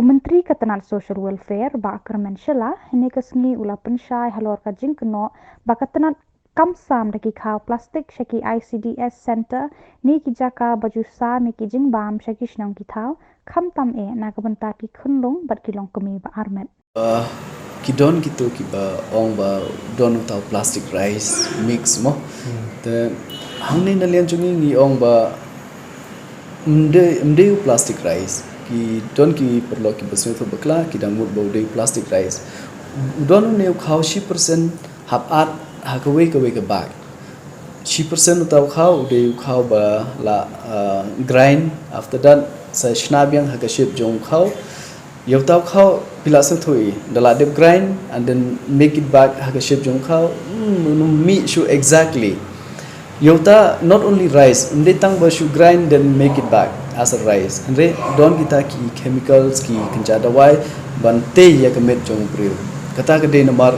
Menteri Ketenaga Social Welfare Bakar Menshela ini kesengi ula pensyai halor kajing keno bakatenat kamsam daki kau plastik syaki ICDS Center ni kijaka baju sa mi kijing bam syaki shnang kitau kam tam na kabenta ki khunlung bat kilong kemi ba armet. Kidon gitu kiba ong ba don tau plastic rice mix mo te hamne nalian chungi ni ong ba mde plastic rice ki don ki perlo ki basyo to bakla ki dang mut bau de plastic rice don ne khau 10% hab at hakawe ka bag 10% tau khau de khau ba la grind after that sa shnabyang hakaship jong khau Yau tau kau bila setui, dalam dep grind and then make it back haga shape jong kau, meat shoe exactly. Yau ta not only rice, inde tang basu grind then make it back as a rice. Inde don kita ki chemicals ki kencada wai bante ya kemet jong priu. Kata ke de nomor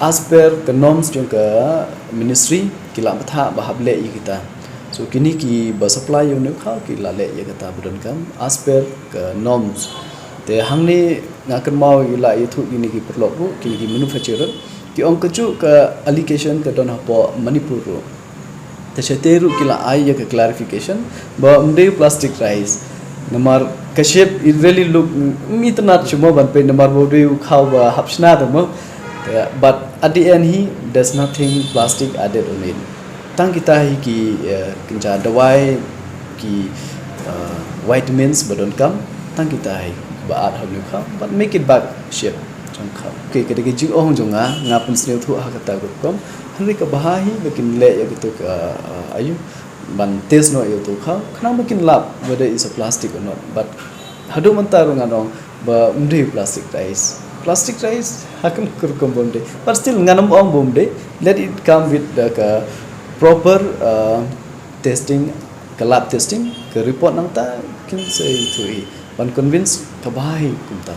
as per ke norms jong ke ministry kila betha bahable i kita. So kini ki ba supply jong ne kau kila le ya kata budan kam as per ke norms. Te hamne ngakan mau ila itu gini ki perlu ru kini ki manufacturer ki ong kecu ke allocation ke don hapo Manipur ru te cheteru kila ai ya ke clarification ba mde plastic rice namar ka shape it really look mitnat chumo ban pe namar bodu khau ba hapsna da mo but at the end he there's nothing plastic added on it tang kita hi ki kinja dawai ki vitamins badon kam tang kita hi baat hablu kha but make it back shape jong kha ke ke de jing ong jong nga pun sneu thu ha kata ko kom hri ka bahi bekin le ya gitu ka ayu ban test no yo tu kha khana bekin lap whether it's a plastic or not but hadu mantar nganong ba umde plastic rice hakam kur kom bomde but still nganam ong bomde let it come with the proper testing ka lab testing ke report nang ta kin say thu ban convince kabahay kumta